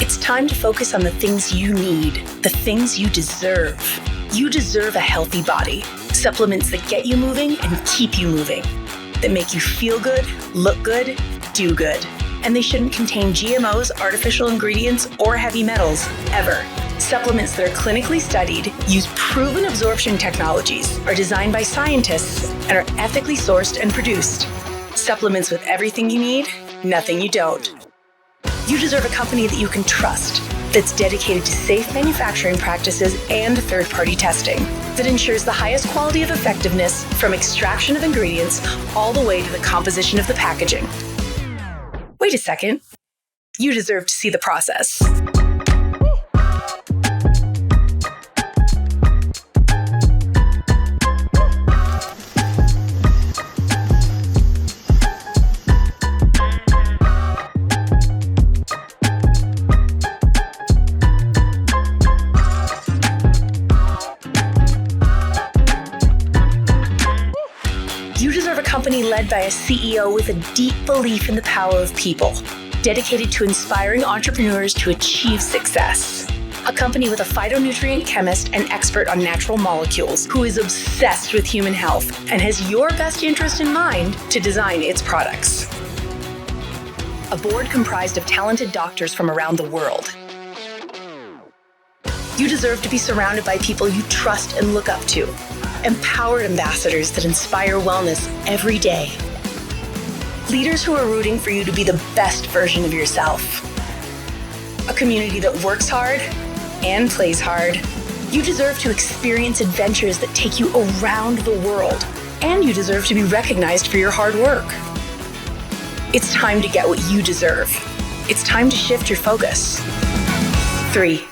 It's time to focus on the things you need, the things you deserve. You deserve a healthy body, supplements that get you moving and keep you moving, that make you feel good, look good, do good. And they shouldn't contain GMOs, artificial ingredients, or heavy metals, ever. Supplements that are clinically studied, use proven absorption technologies, are designed by scientists, and are ethically sourced and produced. Supplements with everything you need, nothing you don't. You deserve a company that you can trust, that's dedicated to safe manufacturing practices and third-party testing, that ensures the highest quality of effectiveness from extraction of ingredients all the way to the composition of the packaging. Wait a second. You deserve to see the process. You deserve a company led by a CEO with a deep belief in the power of people, dedicated to inspiring entrepreneurs to achieve success. A company with a phytonutrient chemist and expert on natural molecules who is obsessed with human health and has your best interest in mind to design its products. A board comprised of talented doctors from around the world. You deserve to be surrounded by people you trust and look up to. Empowered ambassadors that inspire wellness every day. Leaders who are rooting for you to be the best version of yourself. A community that works hard and plays hard. You deserve to experience adventures that take you around the world, and you deserve to be recognized for your hard work. It's time to get what you deserve. It's time to shift your focus. 3.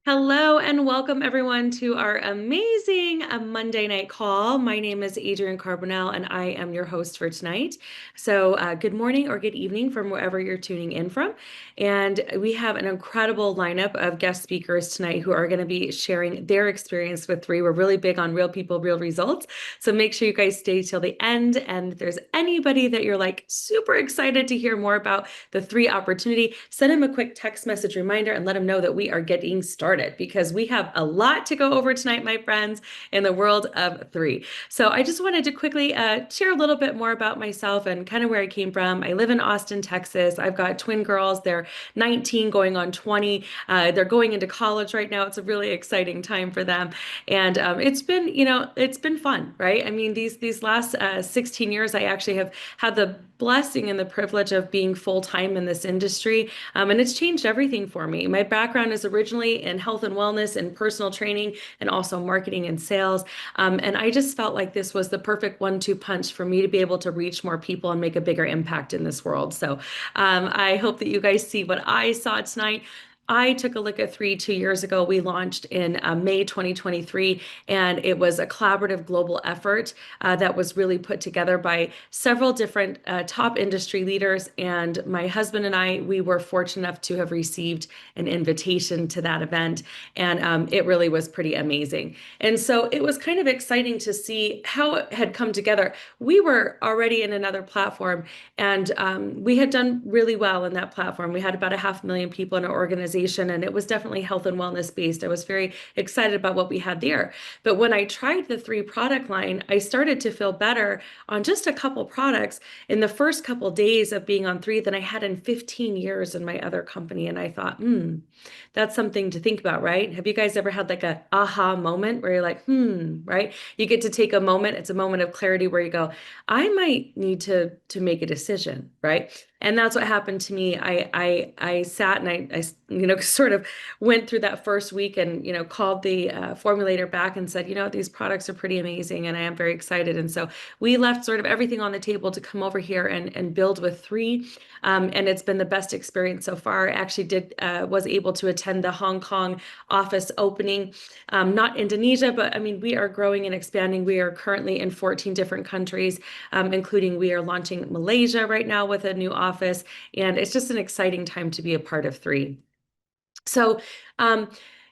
Hello and welcome everyone to our amazing Monday night call. My name is Adrianne Carbonell and I am your host for tonight. So good morning or good evening from wherever you're tuning in from. And we have an incredible lineup of guest speakers tonight who are going to be sharing their experience with 3. We're really big on real people, real results. So make sure you guys stay till the end. And if there's anybody that you're like super excited to hear more about the 3 opportunity, send them a quick text message reminder and let them know that we are getting started, because we have a lot to go over tonight, my friends, in the world of 3. So I just wanted to quickly share a little bit more about myself and kind of where I came from. I live in Austin, Texas. I've got twin girls. They're 19 going on 20. They're going into college right now. It's a really exciting time for them. And it's been fun, right? I mean, these last 16 years, I actually have had the blessing and the privilege of being full-time in this industry. And it's changed everything for me. My background is originally in health and wellness and personal training and also marketing and sales. And I just felt like this was the perfect 1-2 punch for me to be able to reach more people and make a bigger impact in this world. So I hope that you guys see what I saw tonight. I took a look at 3 2 years ago. We launched in May 2023, and it was a collaborative global effort that was really put together by several different top industry leaders. And my husband and I, we were fortunate enough to have received an invitation to that event, and it really was pretty amazing. And so it was kind of exciting to see how it had come together. We were already in another platform, and we had done really well in that platform. We had about 500,000 people in our organization, and it was definitely health and wellness based. I was very excited about what we had there. But when I tried the 3 product line, I started to feel better on just a couple products in the first couple days of being on 3 than I had in 15 years in my other company. And I thought, that's something to think about, right? Have you guys ever had like a aha moment where you're like, right? You get to take a moment. It's a moment of clarity where you go, I might need to make a decision, right? And that's what happened to me. I sat and I sort of went through that first week and, called the formulator back and said, these products are pretty amazing and I am very excited. And so we left sort of everything on the table to come over here and build with 3. And it's been the best experience so far. I actually was able to attend the Hong Kong office opening, not Indonesia, but I mean, we are growing and expanding. We are currently in 14 different countries, including we are launching Malaysia right now with a new office. And it's just an exciting time to be a part of 3. So,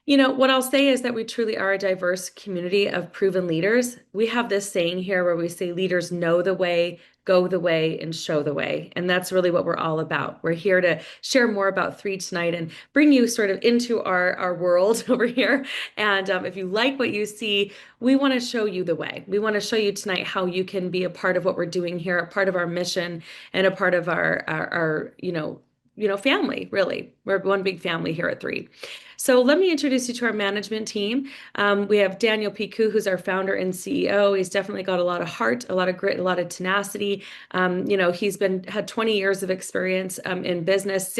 What I'll say is that we truly are a diverse community of proven leaders. We have this saying here where we say leaders know the way, go the way, and show the way. And that's really what we're all about. We're here to share more about three tonight and bring you sort of into our world over here. And if you like what you see, we want to show you the way. We want to show you tonight how you can be a part of what we're doing here, a part of our mission, and a part of our family, really. We're one big family here at Three. So let me introduce you to our management team. We have Daniel Piku, who's our founder and CEO. He's definitely got a lot of heart, a lot of grit, a lot of tenacity. He's had 20 years of experience in business,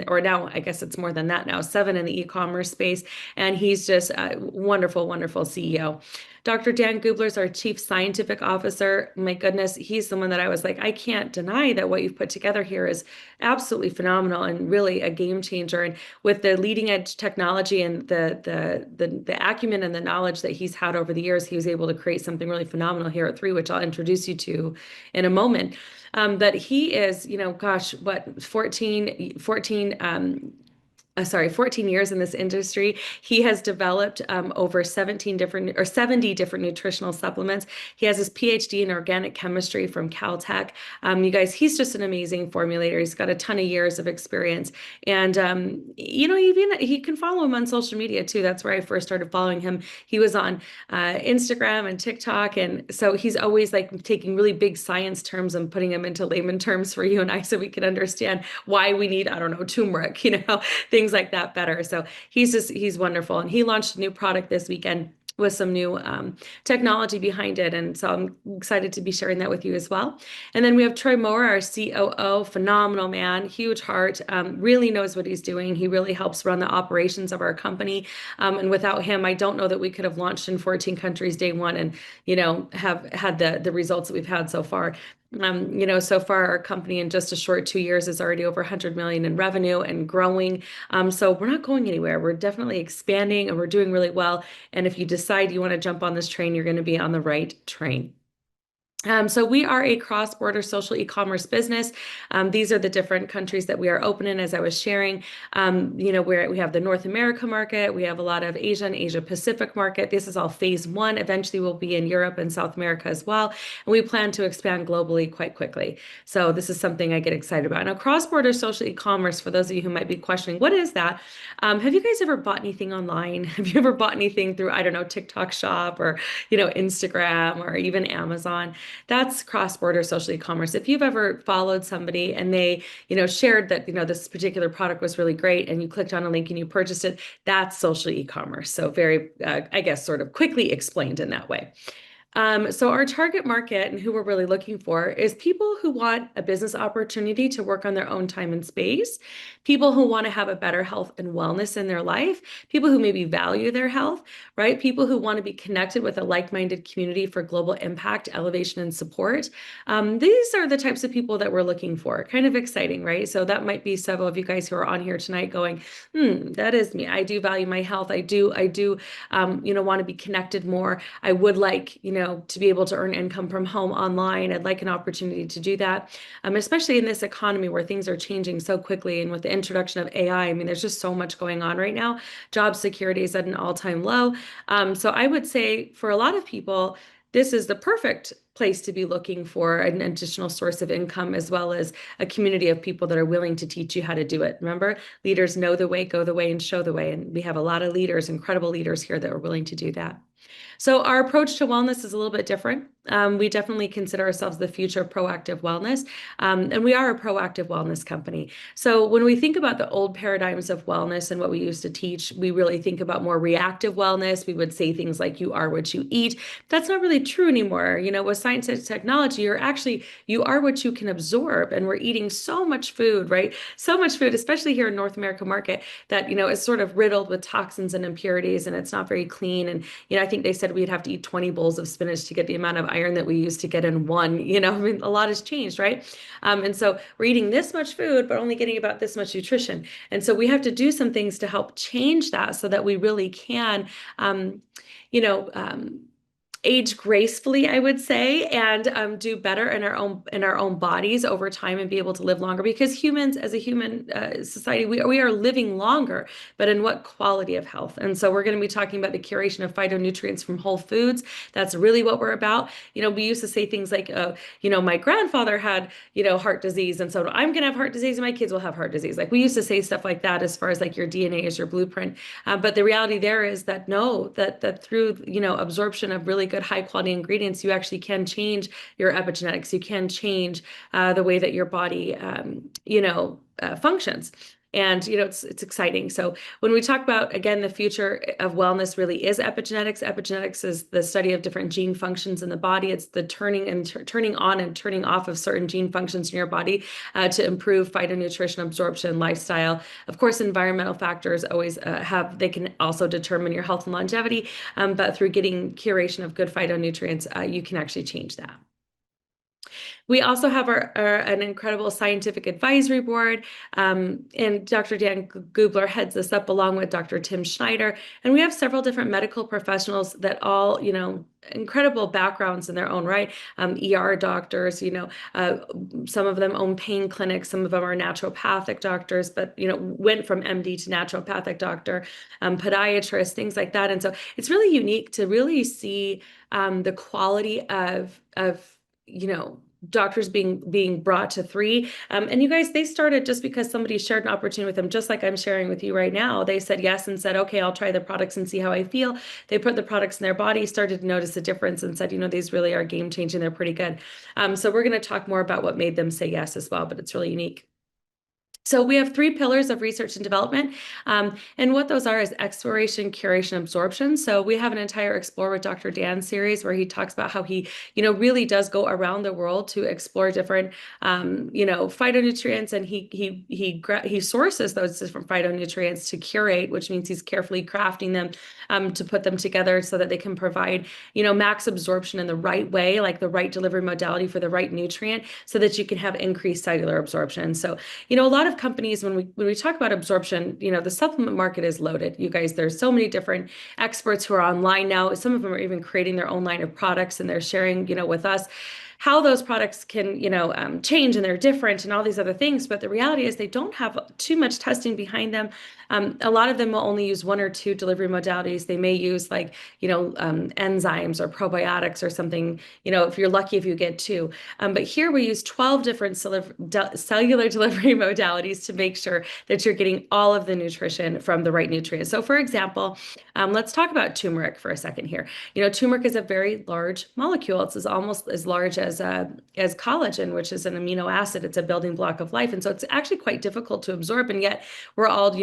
or now I guess it's more than that now, 7 in the e-commerce space. And he's just a wonderful, wonderful CEO. Dr. Dan Gubler is our Chief Scientific Officer. My goodness, he's someone that I was like, I can't deny that what you've put together here is absolutely phenomenal and really a game changer. And with the leading edge technology and the acumen and the knowledge that he's had over the years, he was able to create something really phenomenal here at Three, which I'll introduce you to in a moment. But he is, 14 years in this industry. He has developed over 70 different nutritional supplements. He has his PhD in organic chemistry from Caltech. You guys, he's just an amazing formulator. He's got a ton of years of experience. And, he can follow him on social media too. That's where I first started following him. He was on Instagram and TikTok. And so he's always like taking really big science terms and putting them into layman terms for you and I so we can understand why we need, I don't know, turmeric, things like that better. So he's wonderful. And he launched a new product this weekend with some new technology behind it. And so I'm excited to be sharing that with you as well. And then we have Troy Moore, our COO, phenomenal man, huge heart, really knows what he's doing. He really helps run the operations of our company. And without him, I don't know that we could have launched in 14 countries day one and, have had the results that we've had so far. So far our company in just a short 2 years is already over 100 million in revenue and growing. So we're not going anywhere. We're definitely expanding and we're doing really well. And if you decide you want to jump on this train, you're going to be on the right train. So we are a cross-border social e-commerce business. These are the different countries that we are open in, as I was sharing. Where we have the North America market, we have a lot of Asia and Asia Pacific market. This is all phase 1. Eventually we'll be in Europe and South America as well. And we plan to expand globally quite quickly. So this is something I get excited about. Now, cross-border social e-commerce, for those of you who might be questioning, what is that? Have you guys ever bought anything online? Have you ever bought anything through, I don't know, TikTok Shop or, Instagram or even Amazon? That's cross-border social e-commerce. If you've ever followed somebody and they, shared that, this particular product was really great and you clicked on a link and you purchased it, that's social e-commerce. So very, I guess, sort of quickly explained in that way. So our target market and who we're really looking for is people who want a business opportunity to work on their own time and space, people who want to have a better health and wellness in their life, people who maybe value their health, right? People who want to be connected with a like-minded community for global impact, elevation, and support. These are the types of people that we're looking for. Kind of exciting, right? So that might be several of you guys who are on here tonight going, that is me. I do value my health. I do, want to be connected more. I would like, to be able to earn income from home online. I'd like an opportunity to do that, especially in this economy where things are changing so quickly. And with the introduction of AI, I mean, there's just so much going on right now. Job security is at an all-time low. So I would say for a lot of people, this is the perfect place to be looking for an additional source of income, as well as a community of people that are willing to teach you how to do it. Remember, leaders know the way, go the way, and show the way. And we have a lot of leaders, incredible leaders here that are willing to do that. So our approach to wellness is a little bit different. We definitely consider ourselves the future of proactive wellness, and we are a proactive wellness company. So when we think about the old paradigms of wellness and what we used to teach, we really think about more reactive wellness. We would say things like you are what you eat. That's not really true anymore. With science and technology, you are what you can absorb, and we're eating so much food, right? So much food, especially here in North America market, that is sort of riddled with toxins and impurities, and it's not very clean. And I think they said we'd have to eat 20 bowls of spinach to get the amount of iron that we used to get in one. A lot has changed, right? And so we're eating this much food, but only getting about this much nutrition. And so we have to do some things to help change that so that we really can, age gracefully, I would say, and do better in our own bodies over time and be able to live longer. Because humans, as a human society, we are living longer, but in what quality of health? And so we're going to be talking about the curation of phytonutrients from whole foods. That's really what we're about. We used to say things like, my grandfather had, heart disease, and so I'm going to have heart disease, and my kids will have heart disease. Like we used to say stuff like that as far as like your DNA is your blueprint. But the reality there is that no, that through, absorption of really good high quality ingredients, you actually can change your epigenetics. You can change the way that your body, functions. And, it's exciting. So when we talk about, again, the future of wellness really is epigenetics. Epigenetics is the study of different gene functions in the body. It's the turning on and turning off of certain gene functions in your body to improve phytonutrition absorption, lifestyle. Of course, environmental factors always they can also determine your health and longevity. But through getting curation of good phytonutrients, you can actually change that. We also have an incredible scientific advisory board, and Dr. Dan Gubler heads this up along with Dr. Tim Schneider. And we have several different medical professionals that all, incredible backgrounds in their own right. ER doctors, some of them own pain clinics, some of them are naturopathic doctors, but, went from MD to naturopathic doctor, podiatrists, things like that. And so it's really unique to really see the quality of doctors being brought to 3. And you guys, they started just because somebody shared an opportunity with them, just like I'm sharing with you right now. They said yes and said, okay, I'll try the products and see how I feel. They put the products in their body, started to notice a difference and said, these really are game changing. They're pretty good. So we're going to talk more about what made them say yes as well, but it's really unique. So we have 3 pillars of research and development, and what those are is exploration, curation, absorption. So we have an entire Explore with Dr. Dan series where he talks about how he, really does go around the world to explore different, phytonutrients, and he sources those different phytonutrients to curate, which means he's carefully crafting them to put them together so that they can provide, max absorption in the right way, like the right delivery modality for the right nutrient, so that you can have increased cellular absorption. So, a lot of companies, when we talk about absorption, the supplement market is loaded. You guys, there's so many different experts who are online now. Some of them are even creating their own line of products, and they're sharing, with us how those products can, change, and they're different and all these other things. But the reality is they don't have too much testing behind them. A lot of them will only use 1 or 2 delivery modalities. They may use like, enzymes or probiotics or something, if you're lucky, if you get 2. But here we use 12 different cellular delivery modalities to make sure that you're getting all of the nutrition from the right nutrients. So for example, let's talk about turmeric for a second here. Turmeric is a very large molecule. It's almost as large as collagen, which is an amino acid. It's a building block of life. And so it's actually quite difficult to absorb. And yet we're all,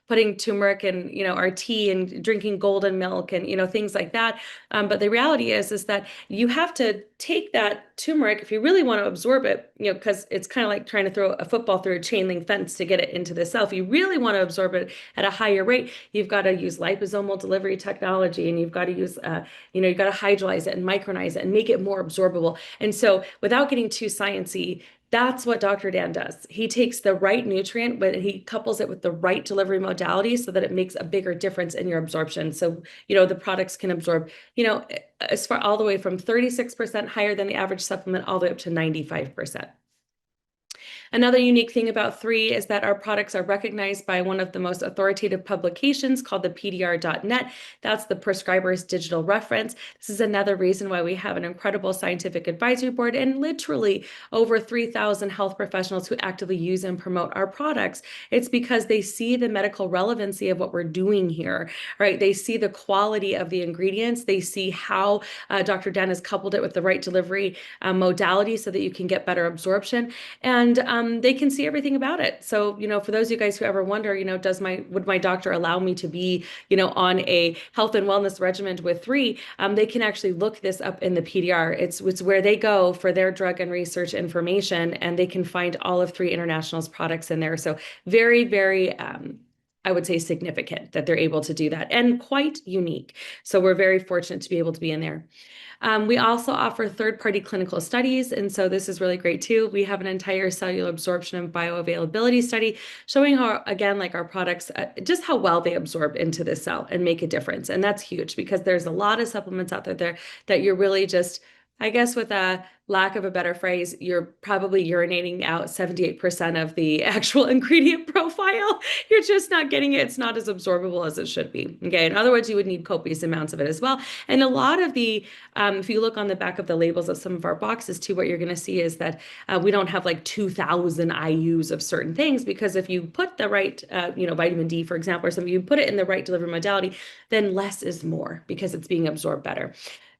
putting turmeric in, our tea and drinking golden milk and, things like that. But the reality is that you have to take that turmeric if you really want to absorb it, because it's kind of like trying to throw a football through a chain link fence to get it into the cell. If you really want to absorb it at a higher rate, you've got to use liposomal delivery technology, and you've got to use, you've got to hydrolyze it and micronize it and make it more absorbable. And so without getting too sciencey, that's what Dr. Dan does. He takes the right nutrient, but he couples it with the right delivery modality so that it makes a bigger difference in your absorption. So, the products can absorb, as far all the way from 36% higher than the average supplement all the way up to 95%. Another unique thing about 3 is that our products are recognized by one of the most authoritative publications called the PDRnet. That's the prescriber's digital reference. This is another reason why we have an incredible scientific advisory board and literally over 3,000 health professionals who actively use and promote our products. It's because they see the medical relevancy of what we're doing here, right? They see the quality of the ingredients. They see how Dr. Dan has coupled it with the right delivery modality so that you can get better absorption. And they can see everything about it. So, for those of you guys who ever wonder, would my doctor allow me to be, on a health and wellness regimen with 3, they can actually look this up in the PDR. It's where they go for their drug and research information, and they can find all of 3 International's products in there. So very, very I would say, significant that they're able to do that, and quite unique. So we're very fortunate to be able to be in there. We also offer third-party clinical studies, and so this is really great too. We have an entire cellular absorption and bioavailability study showing how, again, like our products, just how well they absorb into the cell and make a difference. And that's huge because there's a lot of supplements out there that you're really just, I guess, with a lack of a better phrase, you're probably urinating out 78% of the actual ingredient profile. You're just not getting it. It's not as absorbable as it should be. Okay. In other words, you would need copious amounts of it as well. And a lot of the, if you look on the back of the labels of some of our boxes too, what you're going to see is that we don't have like 2,000 IUs of certain things, because if you put the right, vitamin D, for example, or something, you put it in the right delivery modality, then less is more because it's being absorbed better.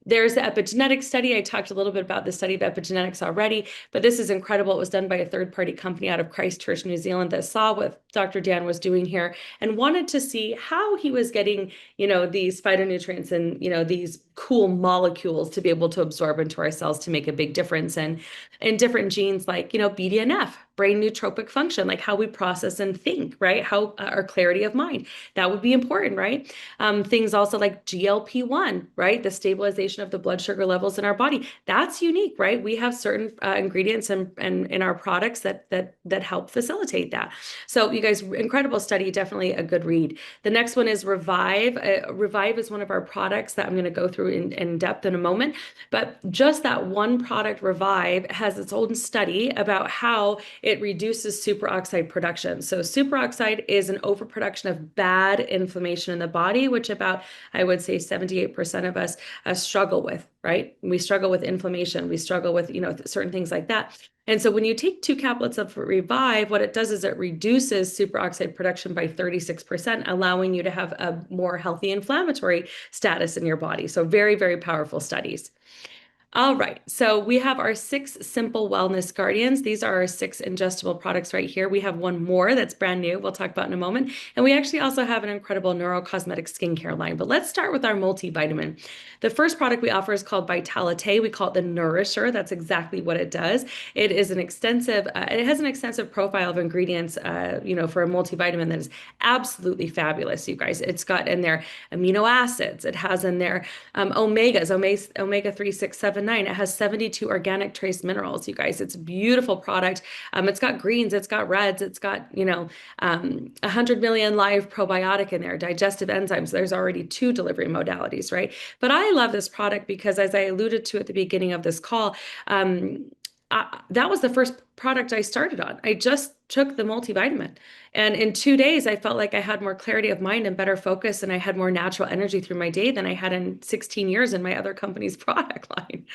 There's the epigenetics study. I talked a little bit about the study of epigenetics already, but this is incredible. It was done by a third-party company out of Christchurch, New Zealand, that saw what Dr. Dan was doing here and wanted to see how he was getting, these phytonutrients and, these cool molecules to be able to absorb into our cells to make a big difference. And in different genes like, BDNF, brain nootropic function, like how we process and think, right? How our clarity of mind, that would be important, right? Things also like GLP-1, right? The stabilization of the blood sugar levels in our body. That's unique, right? We have certain ingredients and in our products that help facilitate that. So you guys, incredible study, definitely a good read. The next one is Revive. Revive is one of our products that I'm going to go through in depth in a moment, but just that one product, Revive, has its own study about how it reduces superoxide production. So superoxide is an overproduction of bad inflammation in the body, which about, I would say, 78% of us struggle with, right? We struggle with inflammation. We struggle with, certain things like that. And so when you take 2 caplets of Revive, what it does is it reduces superoxide production by 36%, allowing you to have a more healthy inflammatory status in your body. So very, very powerful studies. All right, so we have our 6 simple wellness guardians. These are our 6 ingestible products right here. We have one more that's brand new, we'll talk about in a moment. And we actually also have an incredible neurocosmetic skincare line. But let's start with our multivitamin. The first product we offer is called Vitalite. We call it the Nourisher. That's exactly what it does. It is an extensive, it has an extensive profile of ingredients, for a multivitamin that is absolutely fabulous, you guys. It's got in there amino acids. It has in there omegas, omega 3, 6, 7, 9. It has 72 organic trace minerals, you guys. It's a beautiful product. It's got greens, it's got reds, it's got, 100 million live probiotic in there, digestive enzymes. There's already 2 delivery modalities, right? But I love this product because, as I alluded to at the beginning of this call, that was the first product I started on. I just took the multivitamin. And in 2 days, I felt like I had more clarity of mind and better focus, and I had more natural energy through my day than I had in 16 years in my other company's product line,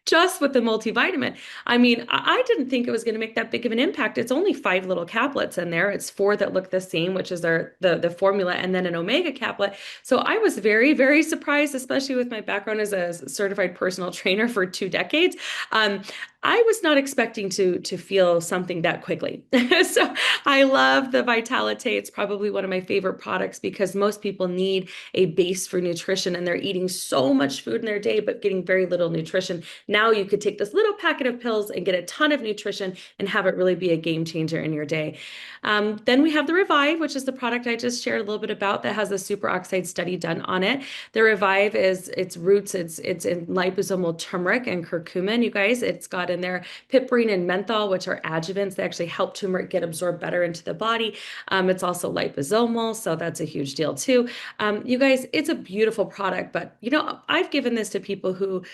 just with the multivitamin. I mean, I didn't think it was going to make that big of an impact. It's only 5 little caplets in there. It's 4 that look the same, which is the formula, and then an omega caplet. So I was very, very surprised, especially with my background as a certified personal trainer for 2 decades. I was not expecting to feel something that quickly. So I love the Vitalite. It's probably one of my favorite products because most people need a base for nutrition, and they're eating so much food in their day, but getting very little nutrition. Now you could take this little packet of pills and get a ton of nutrition and have it really be a game changer in your day. Then we have the Revive, which is the product I just shared a little bit about that has a superoxide study done on it. The Revive is its roots. It's in liposomal turmeric and curcumin, you guys. It's got in there piperine and menthol, which are adjuvants. They actually help turmeric get absorbed better into the body. It's also liposomal, so that's a huge deal too. You guys, it's a beautiful product, but I've given this to people who,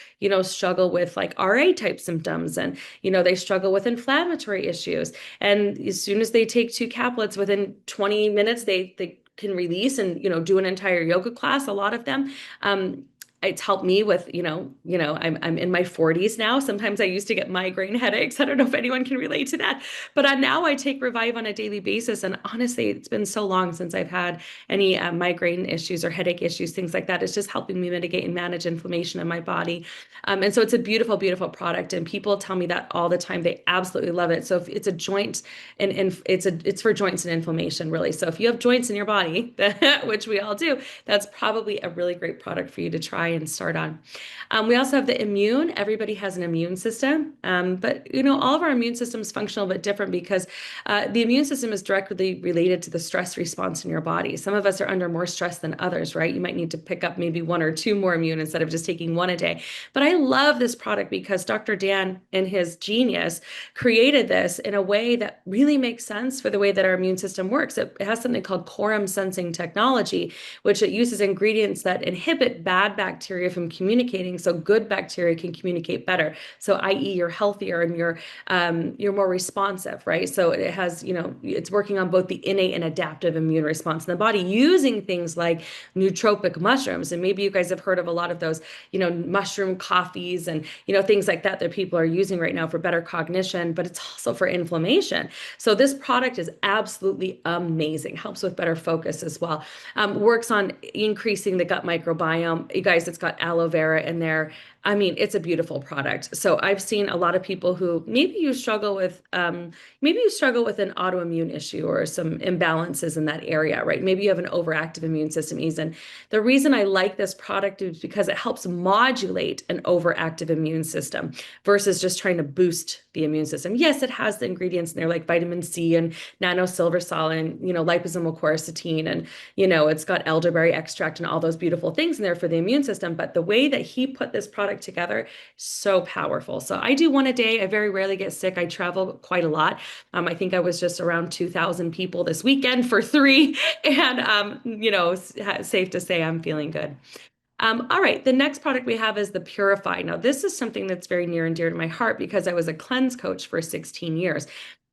struggle with like RA type symptoms, and, they struggle with inflammatory issues. And as soon as they take 2 caplets, within 20 minutes, they can release and, do an entire yoga class, a lot of them. It's helped me with, I'm in my 40s now. Sometimes I used to get migraine headaches. I don't know if anyone can relate to that, but now I take Revive on a daily basis. And honestly, it's been so long since I've had any migraine issues or headache issues, things like that. It's just helping me mitigate and manage inflammation in my body. And so it's a beautiful, beautiful product. And people tell me that all the time. They absolutely love it. So if it's a joint and it's for joints and inflammation, really. So if you have joints in your body, which we all do, that's probably a really great product for you to try. try and start on. We also have the immune. Everybody has an immune system, but all of our immune systems functional but different because the immune system is directly related to the stress response in your body. Some of us are under more stress than others, right? You might need to pick up maybe one or two more immune instead of just taking one a day. But I love this product because Dr. Dan, in his genius, created this in a way that really makes sense for the way that our immune system works. It has something called quorum sensing technology, which it uses ingredients that inhibit bad bacteria from communicating so good bacteria can communicate better. So i.e. you're healthier and you're more responsive, right? So it has, it's working on both the innate and adaptive immune response in the body using things like nootropic mushrooms. And maybe you guys have heard of a lot of those, mushroom coffees and, things like that people are using right now for better cognition, but it's also for inflammation. So this product is absolutely amazing. Helps with better focus as well. Works on increasing the gut microbiome. You guys, it's got aloe vera in there. I mean, it's a beautiful product. So I've seen a lot of people who maybe you struggle with an autoimmune issue or some imbalances in that area, right? Maybe you have an overactive immune system, Ethan. The reason I like this product is because it helps modulate an overactive immune system versus just trying to boost the immune system. Yes, it has the ingredients in there like vitamin C and nanosilversol and, liposomal quercetin and, it's got elderberry extract and all those beautiful things in there for the immune system. But the way that he put this product together, so powerful. So I do one a day. I very rarely get sick. I travel quite a lot. I think I was just around 2,000 people this weekend for 3. And, safe to say I'm feeling good. All right, the next product we have is the Purify. Now, this is something that's very near and dear to my heart because I was a cleanse coach for 16 years.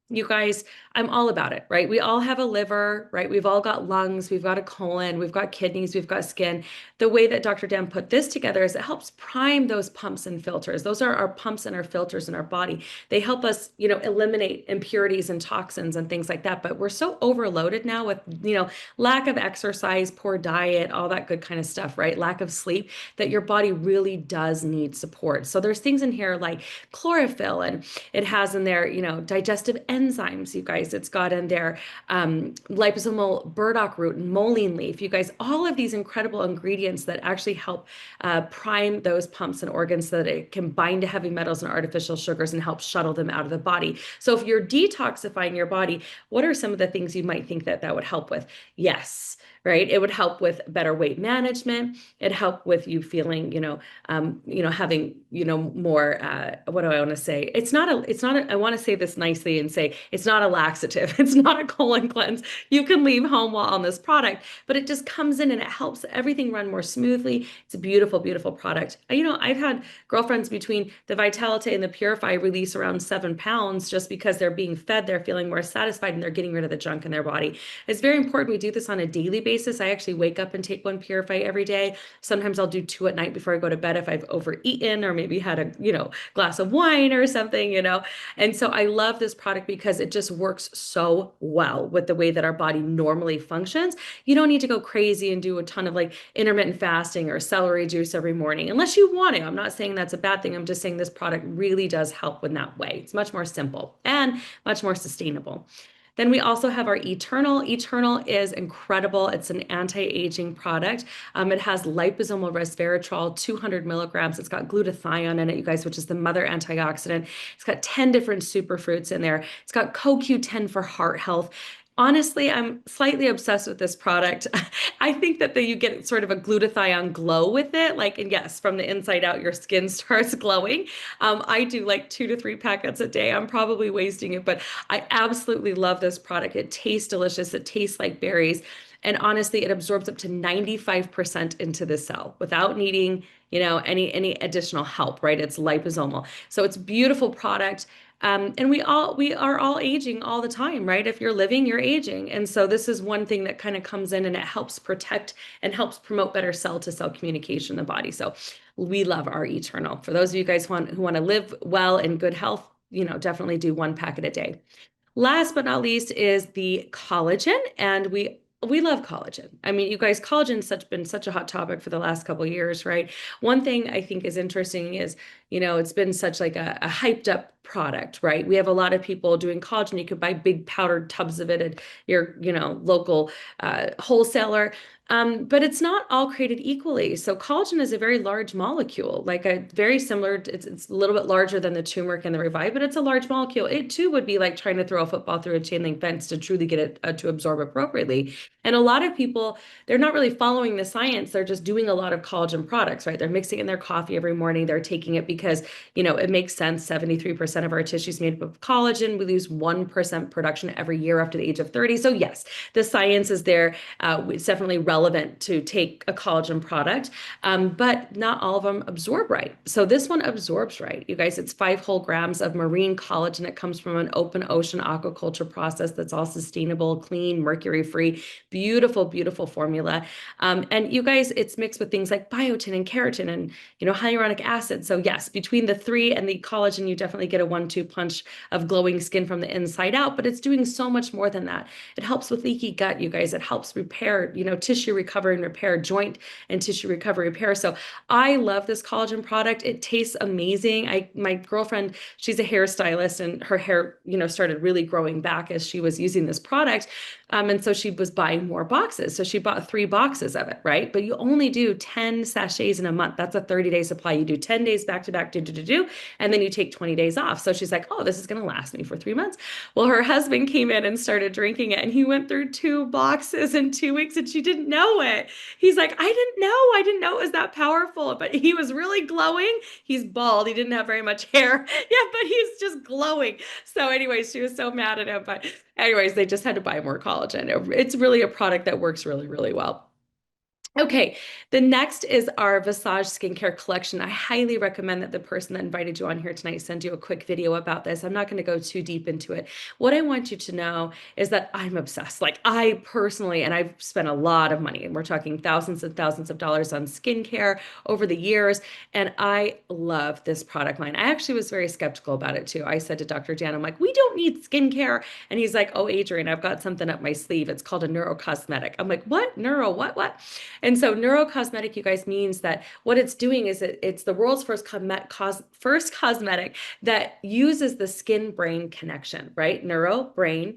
You guys, I'm all about it, right? We all have a liver, right? We've all got lungs, we've got a colon, we've got kidneys, we've got skin. The way that Dr. Dan put this together is it helps prime those pumps and filters. Those are our pumps and our filters in our body. They help us, eliminate impurities and toxins and things like that. But we're so overloaded now with, lack of exercise, poor diet, all that good kind of stuff, right? Lack of sleep, that your body really does need support. So there's things in here like chlorophyll, and it has in there, digestive enzymes, you guys. It's got in there liposomal burdock root and mullein leaf. You guys, all of these incredible ingredients that actually help prime those pumps and organs so that it can bind to heavy metals and artificial sugars and help shuttle them out of the body. So if you're detoxifying your body, what are some of the things you might think that would help with? Yes, right? It would help with better weight management. It help with you feeling, having, more, what do I want to say? I want to say this nicely and say, it's not a laxative. It's not a colon cleanse. You can leave home while on this product, but it just comes in and it helps everything run more smoothly. It's a beautiful, beautiful product. I've had girlfriends between the Vitality and the Purify release around 7 pounds just because they're being fed, they're feeling more satisfied, and they're getting rid of the junk in their body. It's very important we do this on a daily basis. I actually wake up and take one Purify every day. Sometimes I'll do 2 at night before I go to bed if I've overeaten or maybe had a, glass of wine or something, And so I love this product because it just works so well with the way that our body normally functions. You don't need to go crazy and do a ton of like intermittent fasting or celery juice every morning, unless you want to. I'm not saying that's a bad thing. I'm just saying this product really does help in that way. It's much more simple and much more sustainable. Then we also have our Eternal. Eternal is incredible. It's an anti-aging product. It has liposomal resveratrol, 200 milligrams. It's got glutathione in it, you guys, which is the mother antioxidant. It's got 10 different superfruits in there. It's got CoQ10 for heart health. Honestly, I'm slightly obsessed with this product. I think that you get sort of a glutathione glow with it. And yes, from the inside out, your skin starts glowing. I do like 2 to 3 packets a day. I'm probably wasting it, but I absolutely love this product. It tastes delicious. It tastes like berries. And honestly, it absorbs up to 95% into the cell without needing, any additional help, right? It's liposomal. So it's a beautiful product. And we are all aging all the time, right? If you're living, you're aging. And so this is one thing that kind of comes in and it helps protect and helps promote better cell-to-cell communication in the body. So we love our Eternal. For those of you guys who want to live well in good health, definitely do 1 packet a day. Last but not least is the collagen, and we love collagen. I mean, you guys, collagen's been such a hot topic for the last couple of years, right? One thing I think is interesting is, it's been such like a hyped up product, right? We have a lot of people doing collagen. You could buy big powdered tubs of it at your, local wholesaler. But it's not all created equally. So collagen is a very large molecule, like a very similar, it's a little bit larger than the turmeric and the revive, but it's a large molecule. It too would be like trying to throw a football through a chain link fence to truly get it to absorb appropriately. And a lot of people, they're not really following the science. They're just doing a lot of collagen products, right? They're mixing it in their coffee every morning. They're taking it because, it makes sense. 73% of our tissue is made up of collagen. We lose 1% production every year after the age of 30. So yes, the science is there. It's definitely relevant to take a collagen product, but not all of them absorb right. So this one absorbs right. You guys, it's 5 whole grams of marine collagen. It comes from an open ocean aquaculture process that's all sustainable, clean, mercury-free, beautiful, beautiful formula. And you guys, it's mixed with things like biotin and keratin and, hyaluronic acid. So yes, between the 3 and the collagen, you definitely get a 1-2 punch of glowing skin from the inside out, but it's doing so much more than that. It helps with leaky gut, you guys. It helps repair, tissue recovery and repair, joint and tissue recovery repair. So I love this collagen product. It tastes amazing. My girlfriend, she's a hairstylist, and her hair, started really growing back as she was using this product. And so she was buying more boxes. So she bought 3 boxes of it, right? But you only do 10 sachets in a month. That's a 30-day supply. You do 10 days back to back, and then you take 20 days off. So she's like, oh, this is going to last me for 3 months. Well, her husband came in and started drinking it, and he went through 2 boxes in 2 weeks, and she didn't know it. He's like, I didn't know it was that powerful, but he was really glowing. He's bald. He didn't have very much hair. Yeah, but he's just glowing. So anyways, she was so mad at him, but anyways, they just had to buy more collagen. It's really a product that works really, really well. Okay, the next is our Visage skincare collection. I highly recommend that the person that invited you on here tonight send you a quick video about this. I'm not going to go too deep into it. What I want you to know is that I'm obsessed. Like I personally, and I've spent a lot of money, and we're talking thousands and thousands of dollars on skincare over the years, and I love this product line. I actually was very skeptical about it too. I said to Dr. Dan, I'm like, we don't need skincare. And he's like, oh, Adrianne, I've got something up my sleeve. It's called a neurocosmetic. I'm like, what? Neuro, what? And so neurocosmetic, you guys, means that what it's doing is it's the world's first cosmetic that uses the skin-brain connection, right? Neuro, brain,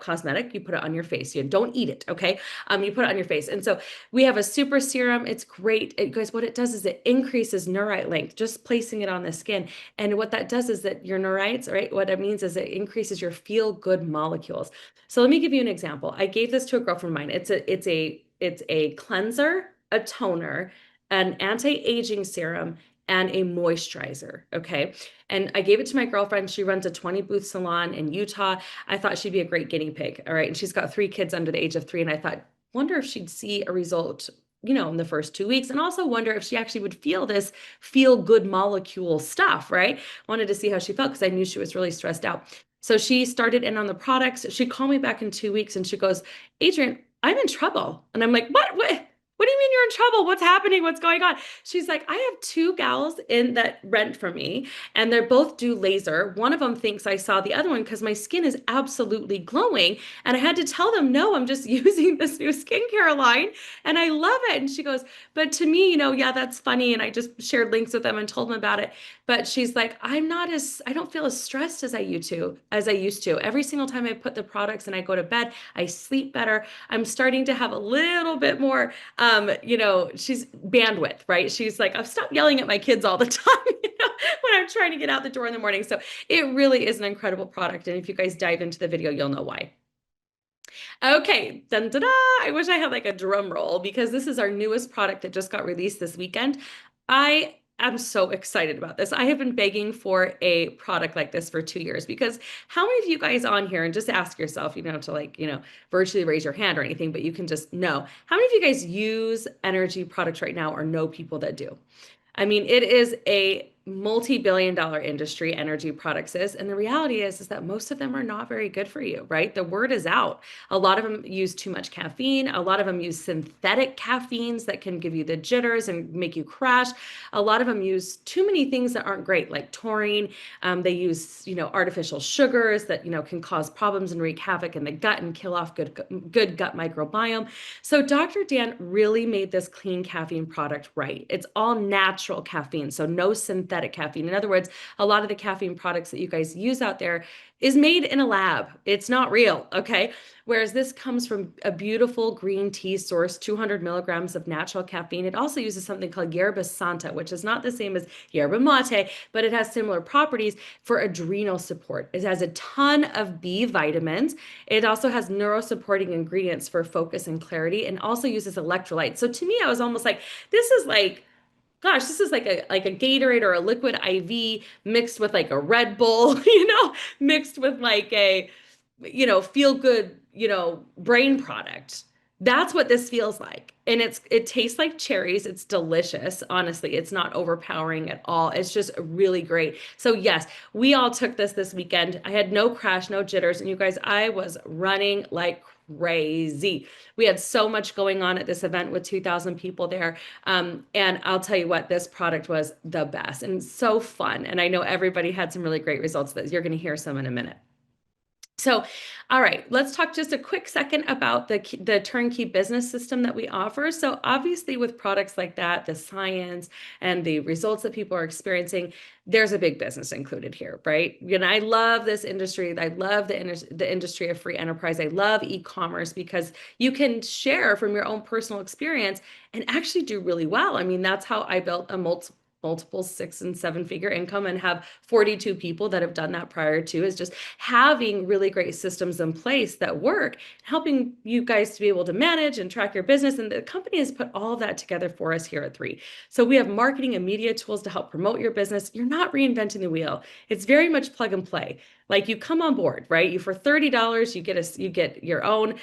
cosmetic, you put it on your face. You don't eat it, okay? You put it on your face. And so we have a super serum. It's great. Guys, what it does is it increases neurite length, just placing it on the skin. And what that does is that your neurites, right? What it means is it increases your feel-good molecules. So let me give you an example. I gave this to a girlfriend of mine. It's a cleanser, a toner, an anti-aging serum, and a moisturizer, okay? And I gave it to my girlfriend. She runs a 20-booth salon in Utah. I thought she'd be a great guinea pig, all right? And she's got 3 kids under the age of 3, and I thought, wonder if she'd see a result, in the first 2 weeks, and also wonder if she actually would feel this feel-good molecule stuff, right? Wanted to see how she felt because I knew she was really stressed out. So she started in on the products. She called me back in 2 weeks, and she goes, Adrianne, I'm in trouble. And I'm like, what do you mean you're in trouble? What's happening? What's going on? She's like, I have 2 gals in that rent from me, and they're both do laser. One of them thinks I saw the other one because my skin is absolutely glowing. And I had to tell them, no, I'm just using this new skincare line and I love it. And she goes, but to me, yeah, that's funny. And I just shared links with them and told them about it. But she's like, I don't feel as stressed as I used to. Every single time I put the products and I go to bed, I sleep better. I'm starting to have a little bit more, she's bandwidth, right? She's like, I've stopped yelling at my kids all the time, when I'm trying to get out the door in the morning. So it really is an incredible product. And if you guys dive into the video, you'll know why. Okay, dun, da, da. I wish I had like a drum roll because this is our newest product that just got released this weekend. I'm so excited about this. I have been begging for a product like this for 2 years because how many of you guys on here, and just ask yourself, you don't have to virtually raise your hand or anything, but you can just know, how many of you guys use energy products right now or know people that do? I mean, it is a multi-billion-dollar industry, energy products is, and the reality is that most of them are not very good for you, right? The word is out. A lot of them use too much caffeine. A lot of them use synthetic caffeines that can give you the jitters and make you crash. A lot of them use too many things that aren't great, like taurine. They use, artificial sugars that, can cause problems and wreak havoc in the gut and kill off good gut microbiome. So Dr. Dan really made this clean caffeine product right. It's all natural caffeine, so no synthetic synthetic caffeine. In other words, a lot of the caffeine products that you guys use out there is made in a lab. It's not real, okay? Whereas this comes from a beautiful green tea source, 200 milligrams of natural caffeine. It also uses something called yerba santa, which is not the same as yerba mate, but it has similar properties for adrenal support. It has a ton of B vitamins. It also has neurosupporting ingredients for focus and clarity, and also uses electrolytes. So to me, I was almost like, this is like, gosh, this is like a Gatorade or a liquid IV mixed with like a Red Bull, mixed with like a, feel good, brain product. That's what this feels like. And it tastes like cherries. It's delicious. Honestly, it's not overpowering at all. It's just really great. So yes, we all took this weekend. I had no crash, no jitters. And you guys, I was running like crazy. We had so much going on at this event with 2,000 people there. And I'll tell you what, this product was the best and so fun. And I know everybody had some really great results that you're going to hear some in a minute. So, all right, let's talk just a quick second about the turnkey business system that we offer. So obviously with products like that, the science and the results that people are experiencing, there's a big business included here, right? And I love this industry. I love the industry of free enterprise. I love e-commerce because you can share from your own personal experience and actually do really well. I mean, that's how I built a multiple 6- and 7-figure income and have 42 people that have done that prior to, is just having really great systems in place that work, helping you guys to be able to manage and track your business. And the company has put all of that together for us here at 3. So we have marketing and media tools to help promote your business. You're not reinventing the wheel. It's very much plug and play. Like you come on board, right? You for $30, you get your own,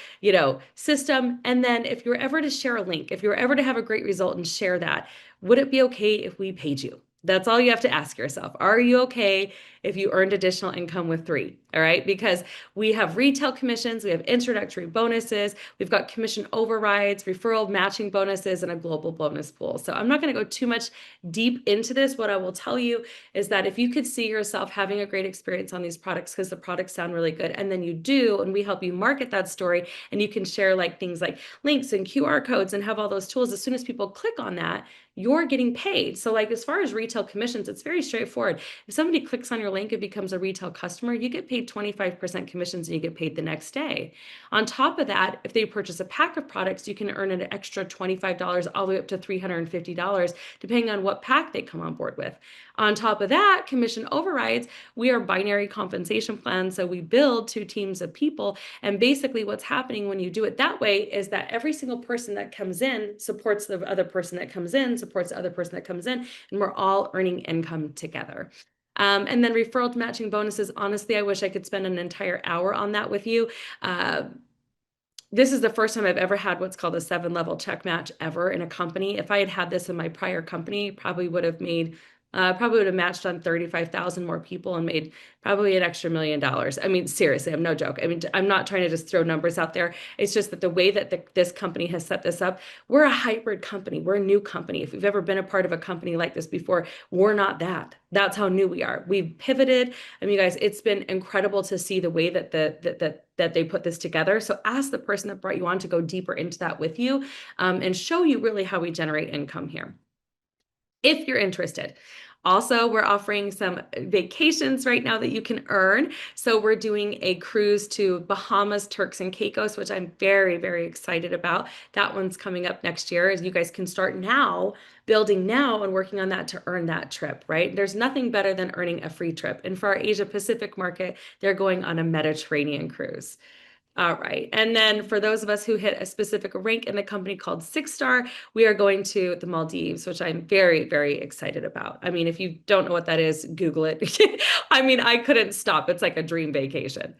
system. And then if you're ever to share a link, if you're ever to have a great result and share that, would it be okay if we paid you? That's all you have to ask yourself. Are you okay if you earned additional income with 3? All right, because we have retail commissions, we have introductory bonuses, we've got commission overrides, referral matching bonuses, and a global bonus pool. So I'm not going to go too much deep into this. What I will tell you is that if you could see yourself having a great experience on these products because the products sound really good, and then you do, and we help you market that story, and you can share like things like links and QR codes and have all those tools. As soon as people click on that, you're getting paid. So like as far as retail commissions, it's very straightforward. If somebody clicks on your link and becomes a retail customer, you get paid 25% commissions and you get paid the next day. On top of that, if they purchase a pack of products, you can earn an extra $25 all the way up to $350, depending on what pack they come on board with. On top of that, commission overrides, we are binary compensation plans. So we build 2 teams of people. And basically what's happening when you do it that way is that every single person that comes in supports the other person that comes in, supports the other person that comes in, and we're all earning income together. And then referral matching bonuses. Honestly, I wish I could spend an entire hour on that with you. This is the first time I've ever had what's called a 7-level check match ever in a company. If I had had this in my prior company, probably would have matched on 35,000 more people and made probably an extra $1 million. I mean, seriously, I'm no joke. I mean, I'm not trying to just throw numbers out there. It's just that the way that this company has set this up, we're a hybrid company. We're a new company. If you've ever been a part of a company like this before, we're not that. That's how new we are. We've pivoted. I mean, you guys, it's been incredible to see the way that that they put this together. So ask the person that brought you on to go deeper into that with you, and show you really how we generate income here, if you're interested. Also, we're offering some vacations right now that you can earn. So we're doing a cruise to Bahamas, Turks and Caicos, which I'm very, very excited about. That one's coming up next year, as you guys can start now, building now and working on that to earn that trip, right? There's nothing better than earning a free trip. And for our Asia Pacific market, they're going on a Mediterranean cruise. All right. And then for those of us who hit a specific rank in the company called 6-star, we are going to the Maldives, which I'm very, very excited about. I mean, if you don't know what that is, Google it. I mean, I couldn't stop. It's like a dream vacation.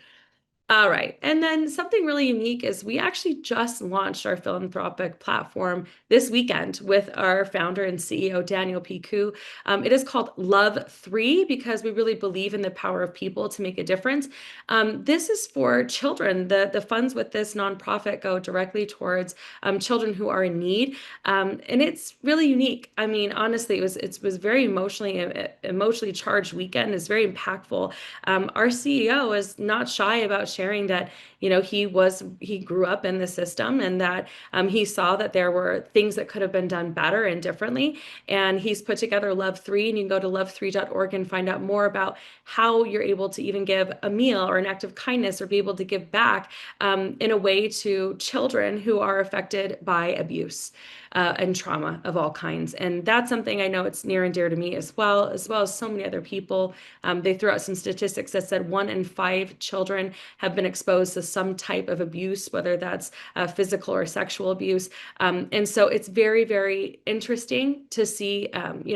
All right. And then something really unique is we actually just launched our philanthropic platform this weekend with our founder and CEO, Daniel P. Koo. It is called Love 3 because we really believe in the power of people to make a difference. This is for children. The funds with this nonprofit go directly towards children who are in need. And it's really unique. I mean, honestly, it was very emotionally charged weekend. It's very impactful. Our CEO is not shy about sharing sharing that, he grew up in the system, and that he saw that there were things that could have been done better and differently. And he's put together Love 3, and you can go to love3.org and find out more about how you're able to even give a meal or an act of kindness or be able to give back in a way to children who are affected by abuse and trauma of all kinds. And that's something I know it's near and dear to me as well as so many other people. They threw out some statistics that said 1 in 5 children have been exposed to some type of abuse, whether that's physical or sexual abuse. And so it's very, very interesting to see,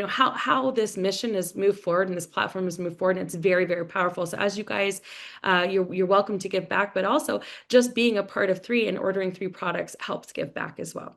how this mission has moved forward and this platform has moved forward. And it's very, very powerful. So as you guys, you're welcome to give back, but also just being a part of 3 and ordering 3 products helps give back as well.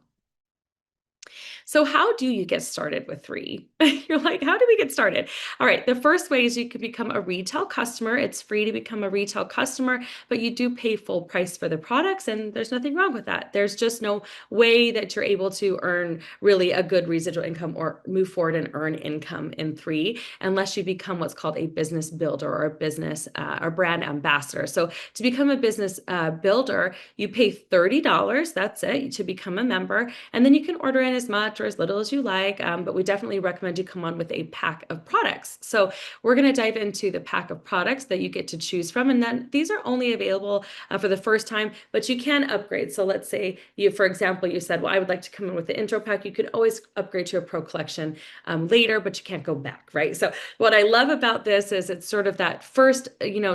So how do you get started with 3? You're like, how do we get started? All right, the first way is you could become a retail customer. It's free to become a retail customer, but you do pay full price for the products, and there's nothing wrong with that. There's just no way that you're able to earn really a good residual income or move forward and earn income in 3 unless you become what's called a business builder or a business or brand ambassador. So to become a business builder, you pay $30, that's it, to become a member, and then you can order in as much or as little as you like, but we definitely recommend you come on with a pack of products. So we're going to dive into the pack of products that you get to choose from, and then these are only available for the first time, but you can upgrade. So let's say you, for example, you said, well, I would like to come in with the intro pack. You could always upgrade to a pro collection later, but you can't go back, right? So what I love about this is it's sort of that first,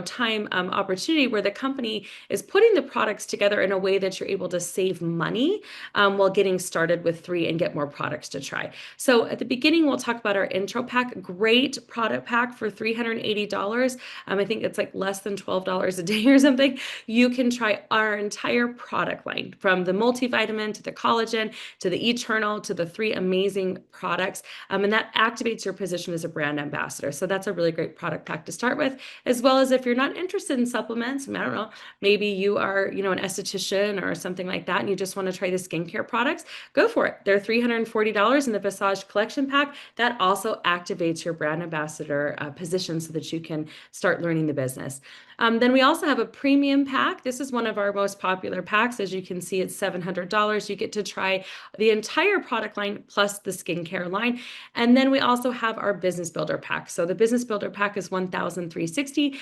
time opportunity where the company is putting the products together in a way that you're able to save money while getting started with 3 and get more products to try. So at the beginning, we'll talk about our intro pack. Great product pack for $380. I think it's like less than $12 a day or something. You can try our entire product line, from the multivitamin to the collagen to the Eternal to the 3 amazing products. And that activates your position as a brand ambassador. So that's a really great product pack to start with, as well as if you're not interested in supplements, I don't know, maybe you are, an esthetician or something like that, and you just want to try the skincare products, go for it. They're $340 in the Visage Collection Pack. That also activates your brand ambassador position so that you can start learning the business. Then we also have a premium pack. This is one of our most popular packs. As you can see, it's $700. You get to try the entire product line plus the skincare line. And then we also have our business builder pack. So the business builder pack is $1,360.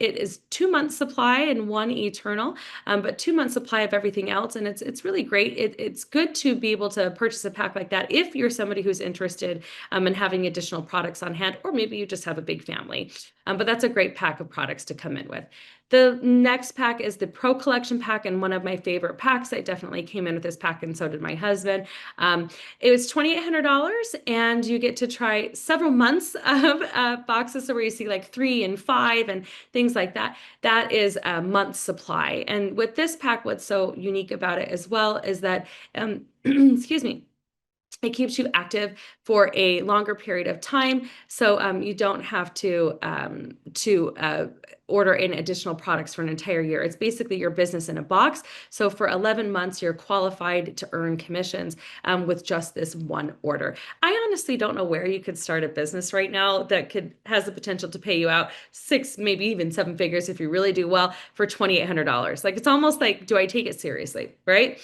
It is 2 months supply and 1 Eternal, but 2 months supply of everything else. And it's really great. It's good to be able to purchase a pack like that if you're somebody who's interested in having additional products on hand, or maybe you just have a big family. But that's a great pack of products to come in with. The next pack is the Pro Collection Pack, and one of my favorite packs. I definitely came in with this pack, and so did my husband. It was $2,800, and you get to try several months of boxes, so where you see like 3 and 5 and things like that. That is a month's supply. And with this pack, what's so unique about it as well is that, excuse me, it keeps you active for a longer period of time, so you don't have to order in additional products for an entire year. It's basically your business in a box. So for 11 months, you're qualified to earn commissions with just this one order. I honestly don't know where you could start a business right now that has the potential to pay you out 6, maybe even 7 figures if you really do well for $2,800. Like, it's almost like, do I take it seriously, right?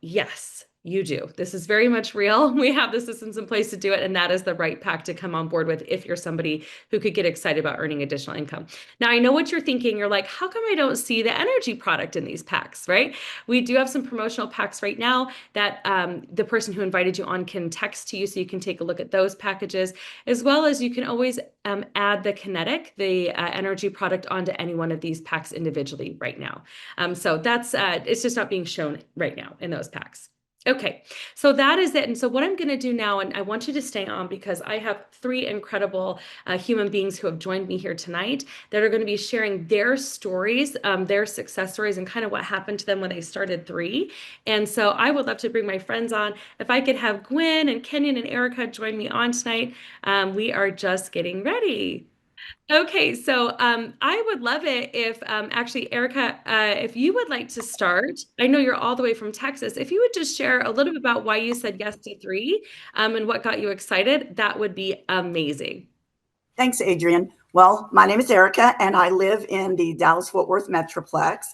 Yes. You do. This is very much real. We have the systems in place to do it, and that is the right pack to come on board with if you're somebody who could get excited about earning additional income. Now, I know what you're thinking. You're like, how come I don't see the energy product in these packs, right? We do have some promotional packs right now that the person who invited you on can text to you, so you can take a look at those packages, as well as you can always add the Kinetic, the energy product, onto any one of these packs individually right now. So that's it's just not being shown right now in those packs. Okay, so that is it. And so what I'm going to do now, and I want you to stay on because I have 3 incredible human beings who have joined me here tonight that are going to be sharing their stories, their success stories, and kind of what happened to them when they started 3. And so I would love to bring my friends on. If I could have Gwyn and Kenyon and Erica join me on tonight, we are just getting ready. Okay, so I would love it if actually, Erica, if you would like to start. I know you're all the way from Texas. If you would just share a little bit about why you said yes to 3 and what got you excited, that would be amazing. Thanks, Adrienne. Well, my name is Erica, and I live in the Dallas-Fort Worth Metroplex.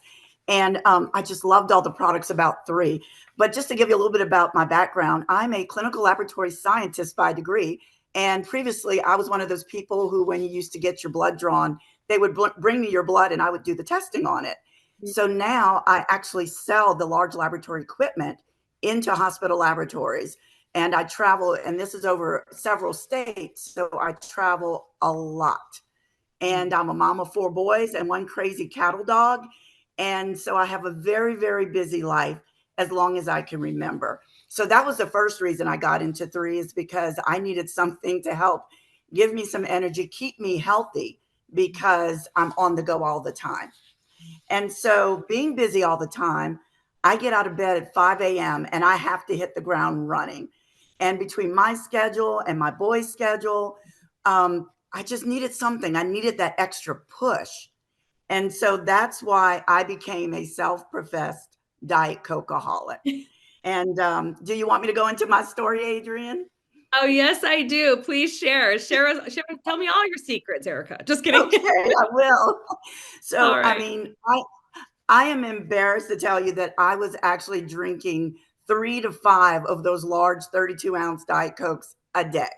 And I just loved all the products about 3. But just to give you a little bit about my background, I'm a clinical laboratory scientist by degree. And previously, I was one of those people who, when you used to get your blood drawn, they would bring me your blood and I would do the testing on it. So now I actually sell the large laboratory equipment into hospital laboratories. And I travel, and this is over several states, so I travel a lot. And I'm a mom of 4 boys and 1 crazy cattle dog. And so I have a very, very busy life as long as I can remember. So that was the first reason I got into 3, is because I needed something to help give me some energy, keep me healthy, because I'm on the go all the time. And so being busy all the time, I get out of bed at 5 a.m. and I have to hit the ground running. And between my schedule and my boys' schedule, I just needed something. I needed that extra push. And so that's why I became a self-professed Diet Coke-aholic. And do you want me to go into my story, Adrianne? Oh, yes, I do. Please share. Tell me all your secrets, Erica. Just kidding. Okay, I will. So, All right. I mean, I am embarrassed to tell you that I was actually drinking 3 to 5 of those large 32-ounce Diet Cokes a day,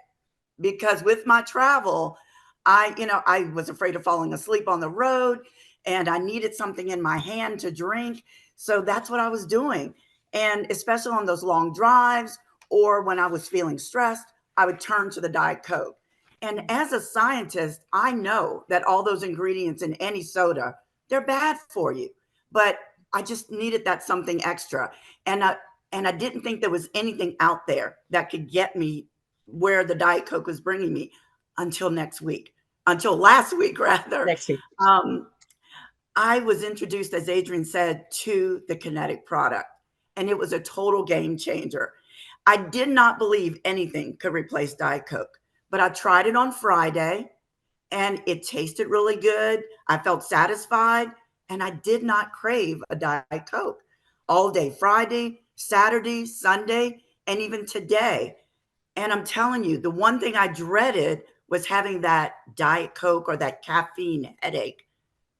because with my travel, I was afraid of falling asleep on the road, and I needed something in my hand to drink. So that's what I was doing. And especially on those long drives or when I was feeling stressed, I would turn to the Diet Coke. And as a scientist, I know that all those ingredients in any soda, they're bad for you. But I just needed that something extra. And I didn't think there was anything out there that could get me where the Diet Coke was bringing me until last week, rather. Next week. I was introduced, as Adrianne said, to the Kinetic product, and it was a total game changer. I did not believe anything could replace Diet Coke, but I tried it on Friday and it tasted really good. I felt satisfied, and I did not crave a Diet Coke all day Friday, Saturday, Sunday, and even today. And I'm telling you, the one thing I dreaded was having that Diet Coke or that caffeine headache.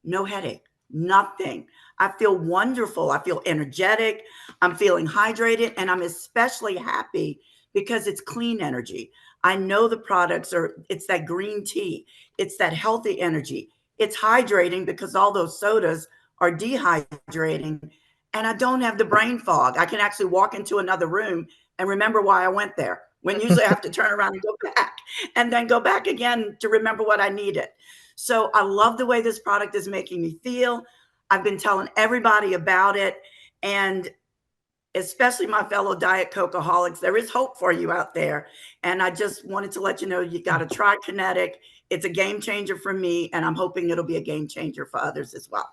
No headache, nothing. I feel wonderful. I feel energetic. I'm feeling hydrated, and I'm especially happy because it's clean energy. I know the products it's that green tea. It's that healthy energy. It's hydrating because all those sodas are dehydrating, and I don't have the brain fog. I can actually walk into another room and remember why I went there, when usually I have to turn around and go back and then go back again to remember what I needed. So I love the way this product is making me feel. I've been telling everybody about it, and especially my fellow Diet Coke-aholics, there is hope for you out there. And I just wanted to let you know, you got to try Kinetic. It's a game changer for me, and I'm hoping it'll be a game changer for others as well.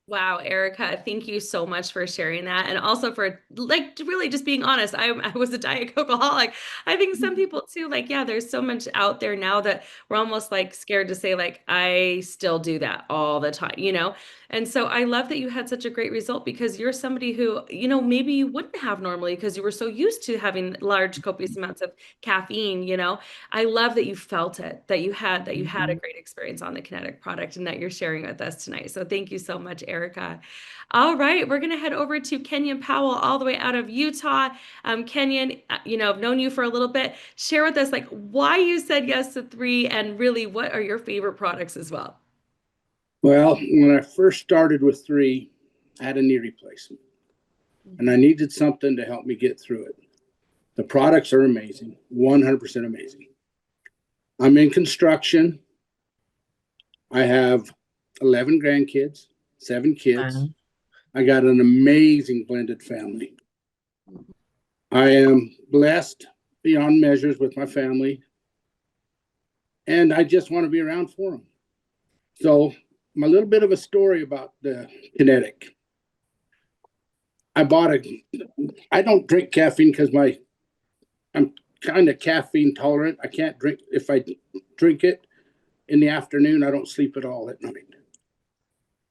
Wow, Erica, thank you so much for sharing that. And also for really just being honest. I was a Diet Coke-aholic. I think some people too, yeah, there's so much out there now that we're almost scared to say, I still do that all the time. And so I love that you had such a great result, because you're somebody who, maybe you wouldn't have normally because you were so used to having large copious amounts of caffeine. I love that you felt it, that you had a great experience on the Kinetic product, and that you're sharing with us tonight. So thank you so much, Erica. All right, we're going to head over to Kenion Powell, all the way out of Utah. Kenyon, I've known you for a little bit. Share with us why you said yes to 3, and really what are your favorite products as well? Well, when I first started with 3, I had a knee replacement, and I needed something to help me get through it. The products are amazing, 100% amazing. I'm in construction. I have 11 grandkids, 7 kids. Wow. I got an amazing blended family. I am blessed beyond measures with my family, and I just want to be around for them. So, my little bit of a story about the Kinetic. I don't drink caffeine because I'm kind of caffeine tolerant. I can't drink. If I drink it in the afternoon, I don't sleep at all at night.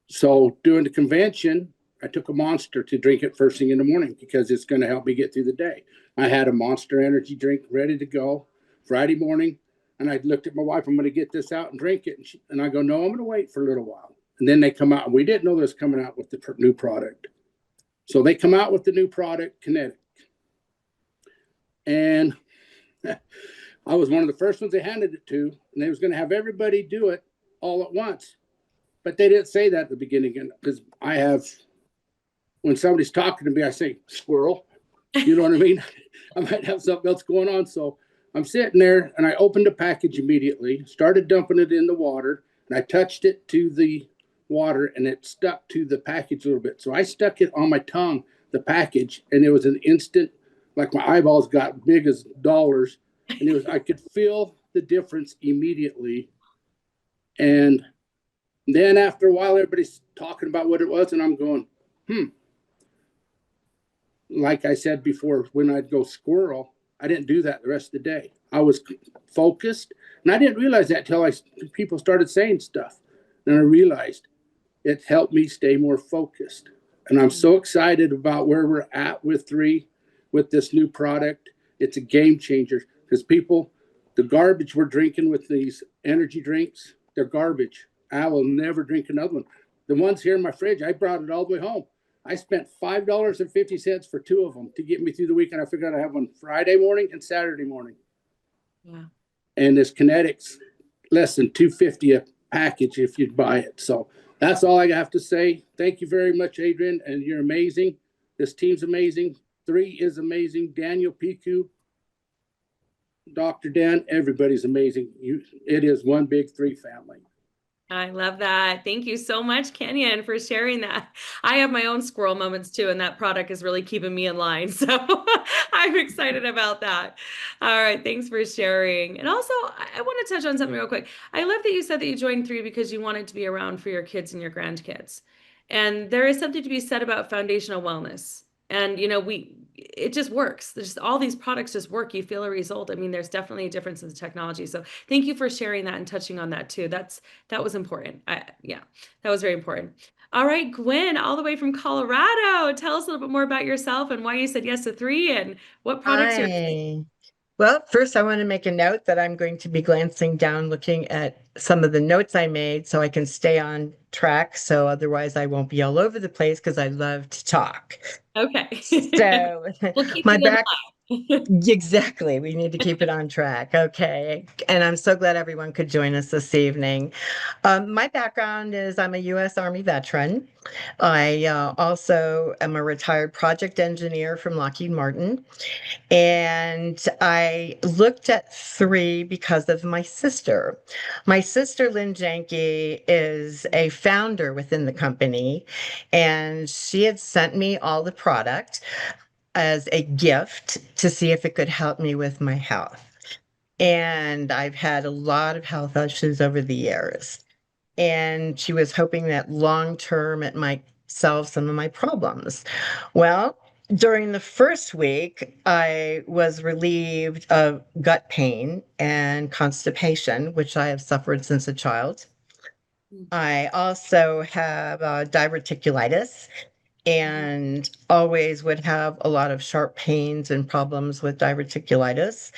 So during the convention, I took a Monster to drink it first thing in the morning because it's going to help me get through the day. I had a Monster energy drink ready to go Friday morning. And I looked at my wife, I'm going to get this out and drink it. And I go, no, I'm going to wait for a little while. And then they come out, and we didn't know they was coming out with the new product. So they come out with the new product, Kinetic. And I was one of the first ones they handed it to, and they was going to have everybody do it all at once. But they didn't say that at the beginning, because when somebody's talking to me, I say, squirrel. You know what I mean? I might have something else going on. So I'm sitting there, and I opened the package immediately, started dumping it in the water, and I touched it to the water, and it stuck to the package a little bit. So I stuck it on my tongue, the package, and it was an instant, like my eyeballs got big as dollars, and I could feel the difference immediately. And then after a while, everybody's talking about what it was, and I'm going, like I said before, when I'd go squirrel, I didn't do that the rest of the day. I was focused, and I didn't realize that till people started saying stuff. And I realized it helped me stay more focused. And I'm so excited about where we're at with this new product. It's a game changer, because the garbage we're drinking with these energy drinks, they're garbage. I will never drink another one. The ones here in my fridge, I brought it all the way home. I spent $5.50 for 2 of them to get me through the weekend. I figured I'd have one Friday morning and Saturday morning. Yeah. And this Kinetic's less than $2.50 a package if you'd buy it. So that's all I have to say. Thank you very much, Adrianne, and you're amazing. This team's amazing. 3 is amazing. Daniel Piku, Dr. Dan, everybody's amazing. It is one big 3 family. I love that. Thank you so much, Kenyon, for sharing that. I have my own squirrel moments too, and that product is really keeping me in line. So I'm excited about that. All right. Thanks for sharing. And also, I want to touch on something real quick. I love that you said that you joined 3 because you wanted to be around for your kids and your grandkids. And there is something to be said about foundational wellness. And, it just works. There's just all these products just work. You feel a result. I mean, there's definitely a difference in the technology. So thank you for sharing that and touching on that too. That was important. Yeah, that was very important. All right, Gwyn, all the way from Colorado. Tell us a little bit more about yourself and why you said yes to 3 and what products you're using. Well, first I want to make a note that I'm going to be glancing down, looking at some of the notes I made so I can stay on track. So otherwise I won't be all over the place, because I love to talk. Okay. So we'll keep my it back. Exactly. We need to keep it on track. Okay. And I'm so glad everyone could join us this evening. My background is I'm a U.S. Army veteran. I also am a retired project engineer from Lockheed Martin. And I looked at 3 because of my sister. My sister, Lynn Janke, is a founder within the company, and she had sent me all the product as a gift to see if it could help me with my health. And I've had a lot of health issues over the years. And she was hoping that long-term it might solve some of my problems. Well, during the first week, I was relieved of gut pain and constipation, which I have suffered since a child. I also have diverticulitis, and always would have a lot of sharp pains and problems with diverticulitis.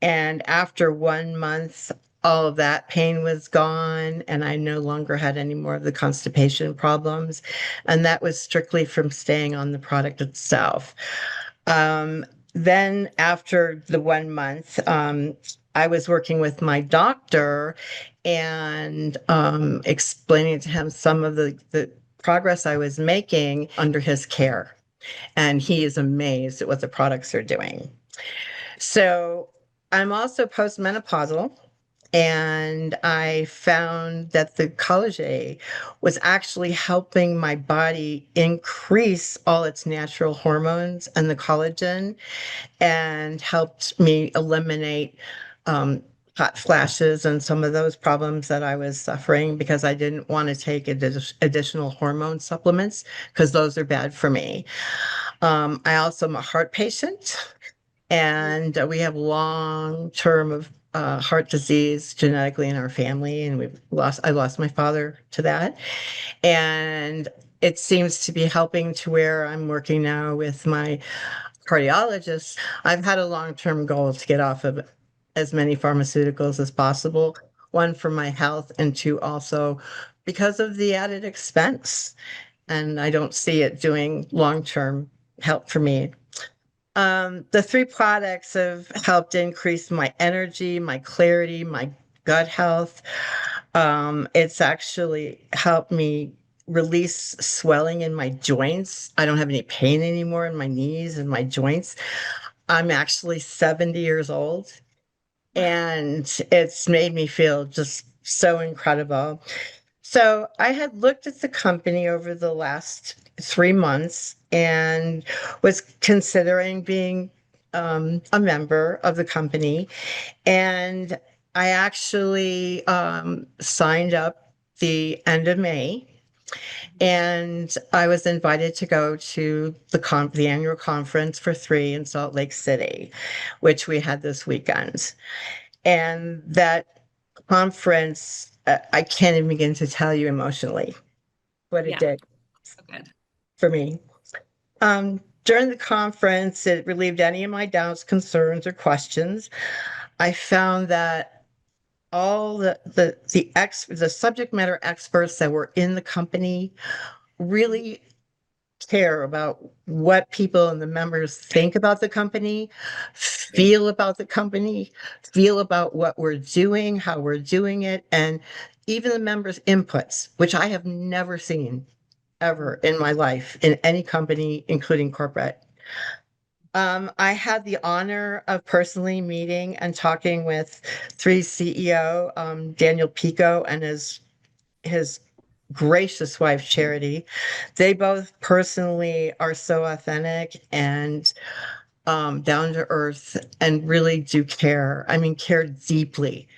And after 1 month, all of that pain was gone, and I no longer had any more of the constipation problems. And that was strictly from staying on the product itself. Then after the 1 month, I was working with my doctor and explaining to him some of the progress I was making under his care. And he is amazed at what the products are doing. So I'm also postmenopausal, and I found that the collagen was actually helping my body increase all its natural hormones and the collagen, and helped me eliminate hot flashes and some of those problems that I was suffering, because I didn't want to take additional hormone supplements, because those are bad for me. I also am a heart patient, and we have long term of heart disease genetically in our family, and I lost my father to that. And it seems to be helping to where I'm working now with my cardiologist. I've had a long-term goal to get off of as many pharmaceuticals as possible. One, for my health, and two, also because of the added expense. And I don't see it doing long-term help for me. The three products have helped increase my energy, my clarity, my gut health. It's actually helped me release swelling in my joints. I don't have any pain anymore in my knees and my joints. I'm actually 70 years old, and it's made me feel just so incredible. So I had looked at the company over the last 3 months and was considering being a member of the company. And I actually signed up the end of May, and I was invited to go to the annual conference for three in Salt Lake City, which we had this weekend. And that conference, I can't even begin to tell you emotionally what it did So good. for me. During the conference, it relieved any of my doubts, concerns, or questions. I found that all the subject matter experts that were in the company really care about what people and the members think about the company, feel about the company, feel about what we're doing, how we're doing it, and even the members' inputs, which I have never seen ever in my life in any company, including corporate. I had the honor of personally meeting and talking with three CEO, Daniel Pico, and his gracious wife, Charity. They both personally are so authentic and down to earth and really do care. I mean, care deeply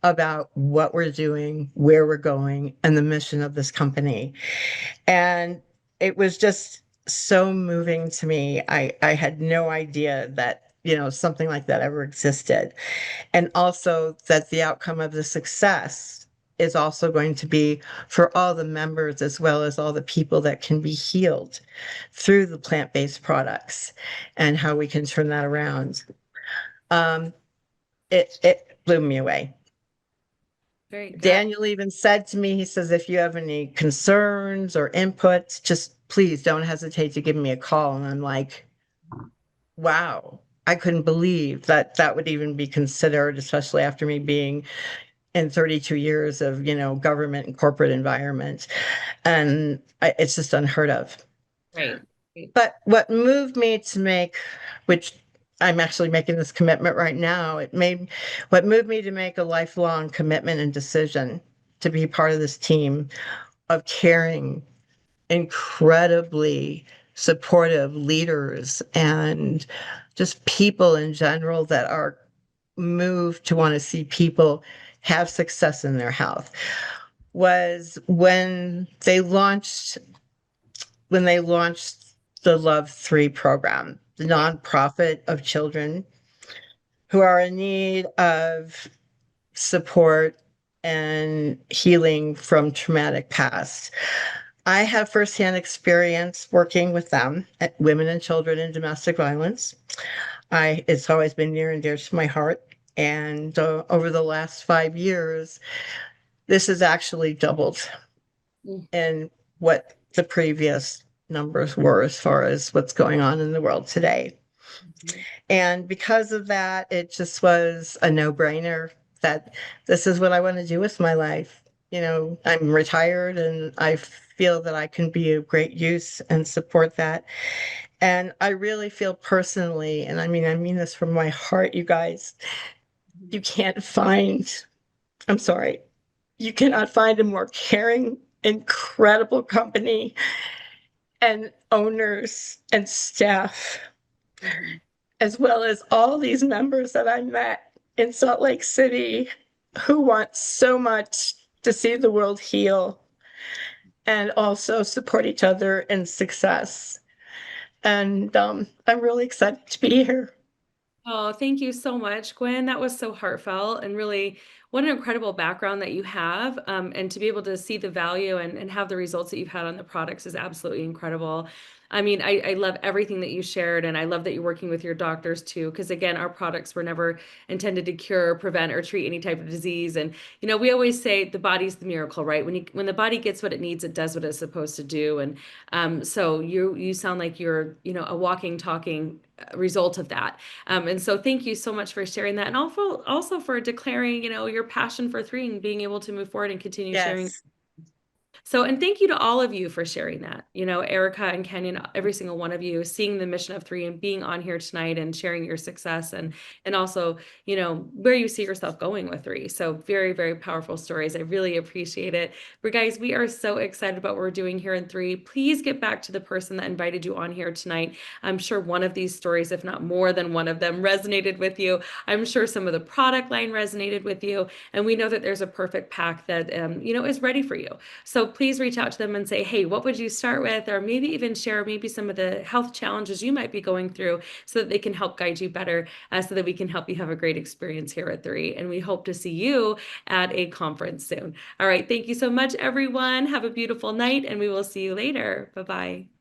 about what we're doing, where we're going, and the mission of this company. And it was just so moving to me. I had no idea that, something like that ever existed. And also that the outcome of the success is also going to be for all the members as well as all the people that can be healed through the plant-based products and how we can turn that around. It blew me away. Very good. Daniel even said to me, he says, if you have any concerns or inputs, just please don't hesitate to give me a call. And I'm like, wow, I couldn't believe that that would even be considered, especially after me being in 32 years of, government and corporate environment. And it's just unheard of. Right. But what moved me to make, which I'm actually making this commitment right now, what moved me to make a lifelong commitment and decision to be part of this team of caring, incredibly supportive leaders and just people in general that are moved to want to see people have success in their health was when they launched the Love 3 program, the nonprofit of children who are in need of support and healing from traumatic past. I have firsthand experience working with them, women and children in domestic violence. It's always been near and dear to my heart. And over the last 5 years, this has actually doubled in what the previous numbers were as far as what's going on in the world today. And because of that, it just was a no-brainer that this is what I want to do with my life. I'm retired and I feel that I can be of great use and support that. And I really feel personally, and I mean this from my heart, you guys, you cannot find a more caring, incredible company and owners and staff, as well as all these members that I met in Salt Lake City who want so much to see the world heal and also support each other in success. And I'm really excited to be here. Oh, thank you so much, Gwen. That was so heartfelt and really what an incredible background that you have. And to be able to see the value and have the results that you've had on the products is absolutely incredible. I mean, I love everything that you shared, and I love that you're working with your doctors too, because again, our products were never intended to cure, prevent, or treat any type of disease. And we always say the body's the miracle, right? When the body gets what it needs, it does what it's supposed to do. And so you sound like you're a walking, talking result of that. And so thank you so much for sharing that, and also for declaring your passion for 3 and being able to move forward and continue sharing. Yes. So, and thank you to all of you for sharing that. Erica and Kenyon, every single one of you, seeing the mission of 3 and being on here tonight and sharing your success and also, where you see yourself going with 3. So very, very powerful stories. I really appreciate it. But guys, we are so excited about what we're doing here in 3. Please get back to the person that invited you on here tonight. I'm sure one of these stories, if not more than one of them, resonated with you. I'm sure some of the product line resonated with you. And we know that there's a perfect pack that, is ready for you. So please reach out to them and say, hey, what would you start with? Or maybe even share maybe some of the health challenges you might be going through so that they can help guide you better, so that we can help you have a great experience here at 3. And we hope to see you at a conference soon. All right. Thank you so much, everyone. Have a beautiful night, and we will see you later. Bye-bye.